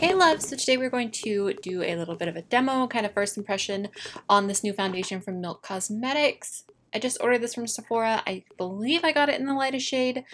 Hey loves, so today we're going to do a little bit of a demo, kind of first impression on this new foundation from Milk Cosmetics. I just ordered this from Sephora. I believe I got it in the lightest shade.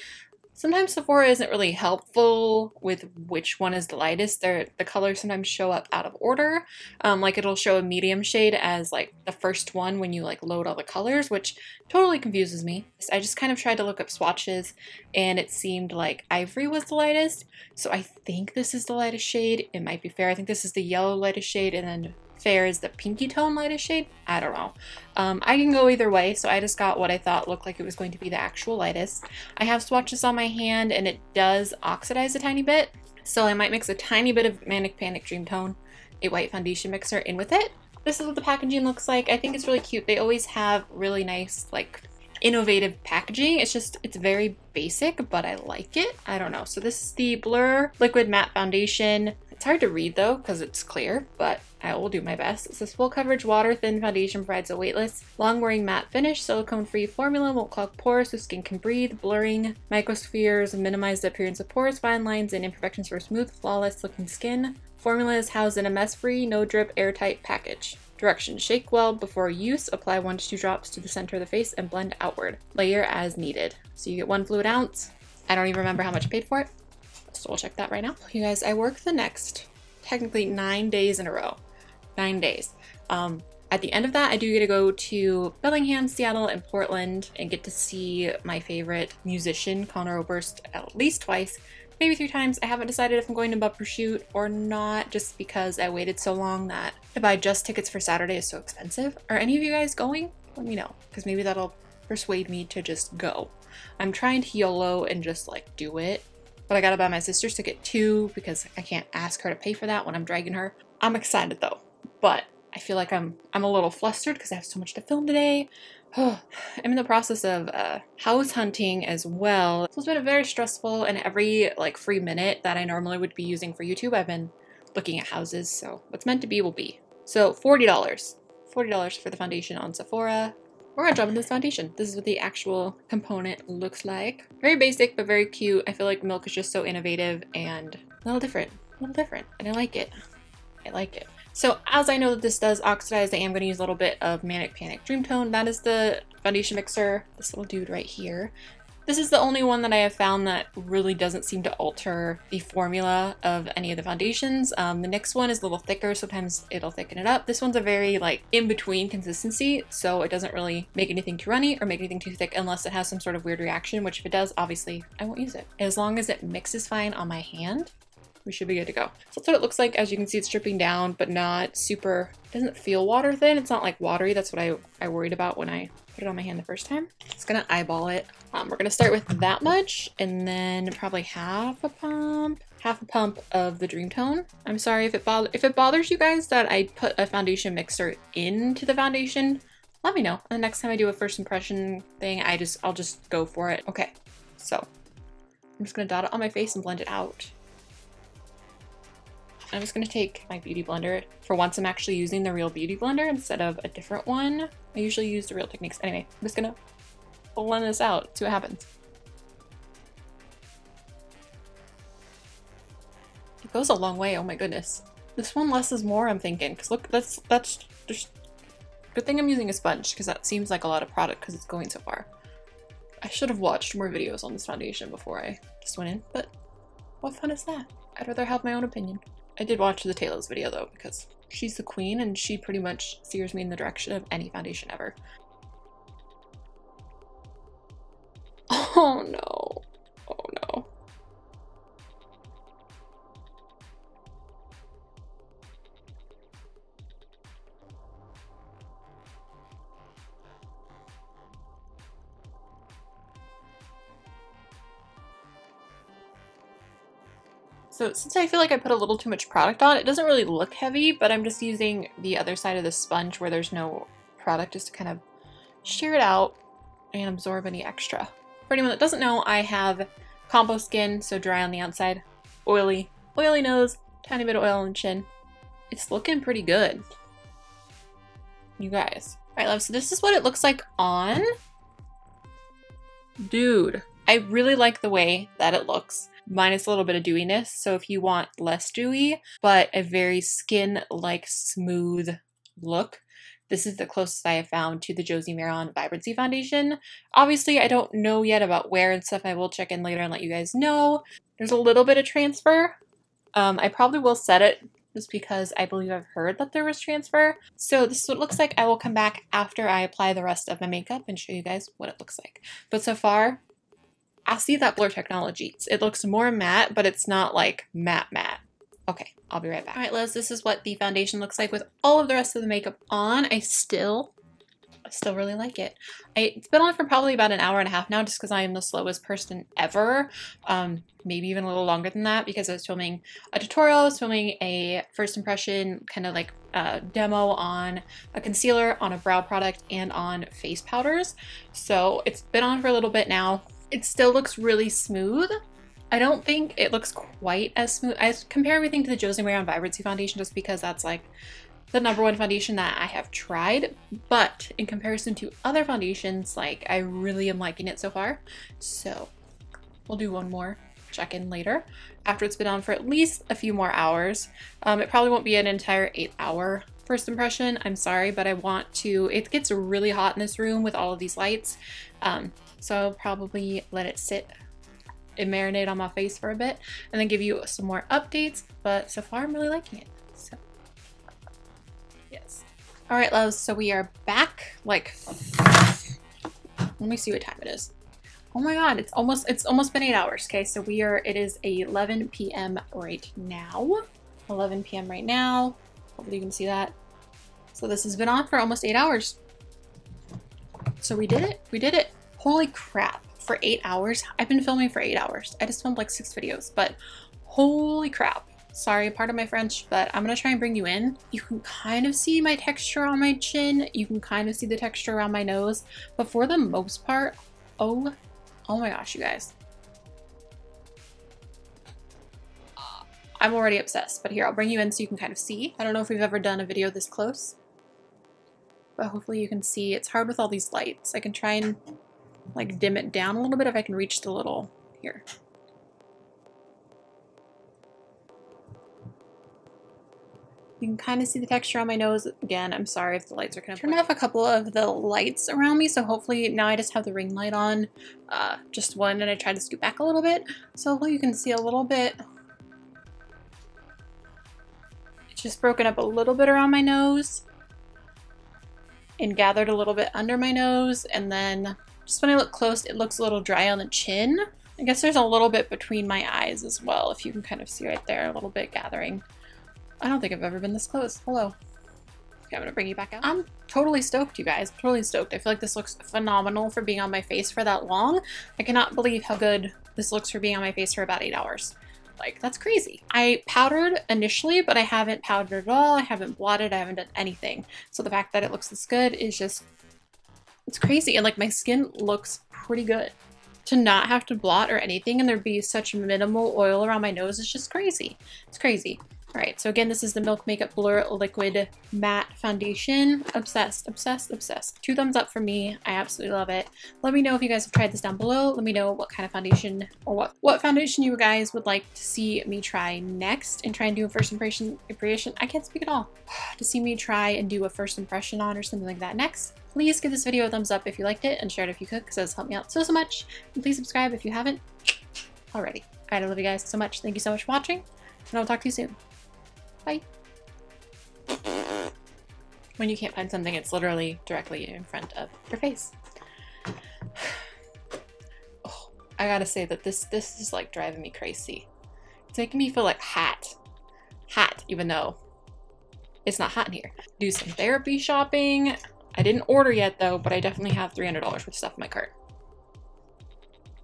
Sometimes Sephora isn't really helpful with which one is the lightest. The colors sometimes show up out of order. Like it'll show a medium shade as like the first one when you like load all the colors, which totally confuses me. I just kind of tried to look up swatches and it seemed like ivory was the lightest. So I think this is the lightest shade. It might be fair. I think this is the yellow lightest shade and then fair is the pinky tone lightest shade. I don't know. I can go either way, so I just got what I thought looked like it was going to be the actual lightest. I have swatches on my hand and it does oxidize a tiny bit, so I might mix a tiny bit of Manic Panic Dream Tone, a white foundation mixer, in with it. This is what the packaging looks like. I think it's really cute. They always have really nice, like, innovative packaging. It's very basic, but I like it. I don't know. So this is the Blur Liquid Matte Foundation. It's hard to read though because it's clear, but I will do my best. It says full coverage water thin foundation provides a weightless, long wearing matte finish. Silicone free formula won't clog pores so skin can breathe. Blurring microspheres minimize the appearance of pores, fine lines, and imperfections for smooth, flawless looking skin. Formula is housed in a mess free, no drip, airtight package. Directions: shake well before use, apply 1 to 2 drops to the center of the face and blend outward. Layer as needed. So you get 1 fluid ounce. I don't even remember how much I paid for it, so we'll check that right now. You guys, I work the next technically 9 days in a row. 9 days. At the end of that, I do get to go to Bellingham, Seattle, and Portland and get to see my favorite musician, Conor Oberst, at least twice, maybe 3 times. I haven't decided if I'm going to Bumper Shoot or not, just because I waited so long that to buy just tickets for Saturday is so expensive. Are any of you guys going? Let me know, because maybe that'll persuade me to just go. I'm trying to YOLO and just like do it, but I gotta buy my sister's ticket too because I can't ask her to pay for that when I'm dragging her. I'm excited though, but I feel like I'm a little flustered because I have so much to film today. I'm in the process of house hunting as well. So it's been very stressful, and every like free minute that I normally would be using for YouTube, I've been looking at houses, so what's meant to be will be. So $40. $40 for the foundation on Sephora. We're gonna jump into this foundation. This is what the actual component looks like. Very basic, but very cute. I feel like Milk is just so innovative and a little different, and I like it. I like it. So as I know that this does oxidize, I am going to use a little bit of Manic Panic Dream Tone. That is the foundation mixer, this little dude right here. This is the only one that I have found that really doesn't seem to alter the formula of any of the foundations. The next one is a little thicker, sometimes it'll thicken it up. This one's a very like in-between consistency, so it doesn't really make anything too runny or make anything too thick unless it has some sort of weird reaction, which if it does, obviously I won't use it. As long as it mixes fine on my hand, we should be good to go. So that's what it looks like. As you can see, it's dripping down, but not super, it doesn't feel water thin. It's not like watery. That's what I worried about when I put it on my hand the first time. Just gonna eyeball it. We're gonna start with that much and then probably half a pump of the Dream Tone. I'm sorry if it bothers you guys that I put a foundation mixer into the foundation, let me know. And the next time I do a first impression thing, I'll just go for it. Okay, so I'm just gonna dot it on my face and blend it out. I'm just going to take my beauty blender. For once, I'm actually using the real beauty blender instead of a different one. I usually use the Real Techniques. Anyway, I'm just going to blend this out, see what happens. It goes a long way, oh my goodness. This one less is more, I'm thinking. Because look, that's just... Good thing I'm using a sponge, because that seems like a lot of product because it's going so far. I should have watched more videos on this foundation before I just went in, but what fun is that? I'd rather have my own opinion. I did watch the Taylor's video though, because she's the queen and she pretty much steers me in the direction of any foundation ever. Oh no. Oh no. So since I feel like I put a little too much product on, it doesn't really look heavy, but I'm just using the other side of the sponge where there's no product just to kind of shear it out and absorb any extra. For anyone that doesn't know, I have combo skin, so dry on the outside, oily nose, tiny bit of oil on the chin. It's looking pretty good, you guys. All right, love, so this is what it looks like on. Dude, I really like the way that it looks. minus a little bit of dewiness. So if you want less dewy, but a very skin-like smooth look, this is the closest I have found to the Josie Maran Vibrancy Foundation. Obviously, I don't know yet about wear and stuff. I will check in later and let you guys know. There's a little bit of transfer. I probably will set it just because I believe I've heard that there was transfer. So this is what it looks like. I will come back after I apply the rest of my makeup and show you guys what it looks like. But so far, I see that blur technology. It looks more matte, but it's not like matte. Okay, I'll be right back. All right, Liz, this is what the foundation looks like with all of the rest of the makeup on. I still really like it. It's been on for probably about an hour and a half now, just because I am the slowest person ever. Maybe even a little longer than that, because I was filming a tutorial, I was filming a first impression kind of like demo on a concealer, on a brow product, and on face powders. So it's been on for a little bit now. It still looks really smooth. I don't think it looks quite as smooth. I compare everything to the Josie Maran Vibrancy Foundation just because that's like the #1 foundation that I have tried. But in comparison to other foundations, like I really am liking it so far. So we'll do one more check-in later after it's been on for at least a few more hours. It probably won't be an entire 8-hour first impression. I'm sorry, but I want to, it gets really hot in this room with all of these lights. So I'll probably let it sit and marinate on my face for a bit and then give you some more updates, but so far I'm really liking it. So yes. All right, loves, so we are back. Like, let me see what time it is. Oh my god, it's almost been 8 hours. Okay, so it is 11 p.m. right now. 11 p.m. right now. Hopefully you can see that. So this has been on for almost 8 hours. So we did it. Holy crap. For 8 hours. I've been filming for 8 hours. I just filmed like 6 videos, but holy crap. Sorry, pardon my French, but I'm gonna try and bring you in. You can kind of see my texture on my chin. You can kind of see the texture around my nose, but for the most part, oh my gosh, you guys. I'm already obsessed, but here, I'll bring you in so you can kind of see. I don't know if we've ever done a video this close, but hopefully you can see. It's hard with all these lights. I can try and like dim it down a little bit if I can reach the little here. You can kind of see the texture on my nose. Again, I'm sorry if the lights are kind of... Turned off a couple of the lights around me, so hopefully now I just have the ring light on, just one, and I tried to scoot back a little bit, so hopefully you can see a little bit. It's just broken up a little bit around my nose and gathered a little bit under my nose, and then just when I look close, it looks a little dry on the chin. I guess there's a little bit between my eyes as well, if you can kind of see right there, a little bit gathering. I don't think I've ever been this close. Hello. Okay, I'm gonna bring you back out. I'm totally stoked, you guys. Totally stoked. I feel like this looks phenomenal for being on my face for that long. I cannot believe how good this looks for being on my face for about 8 hours. Like, that's crazy. I powdered initially, but I haven't powdered at all. I haven't blotted. I haven't done anything. So the fact that it looks this good is just... it's crazy, and like my skin looks pretty good. To not have to blot or anything and there be such minimal oil around my nose is just crazy. It's crazy. All right, so again, this is the Milk Makeup Blur Liquid Matte Foundation. Obsessed, obsessed, obsessed. 2 thumbs up for me. I absolutely love it. Let me know if you guys have tried this down below. Let me know what kind of foundation or what foundation you guys would like to see me try next and try and do a first impression. I can't speak at all. To see me try and do a first impression on or something like that next. Please give this video a thumbs up if you liked it and share it if you could, because it's helped me out so much. And please subscribe if you haven't already. All right, I love you guys so much. Thank you so much for watching, and I'll talk to you soon. Bye. When you can't find something, it's literally directly in front of your face. Oh, I gotta say that this is like driving me crazy. It's making me feel like hot, even though it's not hot in here. Do some therapy shopping. I didn't order yet though, but I definitely have $300 worth of stuff in my cart.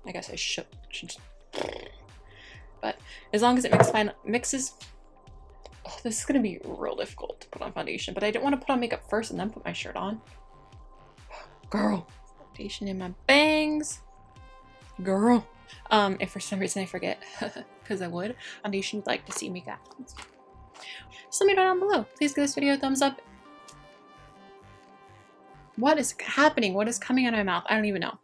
I guess I should just... But as long as it mixes. Oh, this is gonna be real difficult to put on foundation, but I don't want to put on makeup first and then put my shirt on. Girl. Foundation in my bangs. Girl. If for some reason I forget, because I would, foundation would like to see makeup. Just let me know down below. Please give this video a thumbs up. What is happening? What is coming out of my mouth? I don't even know.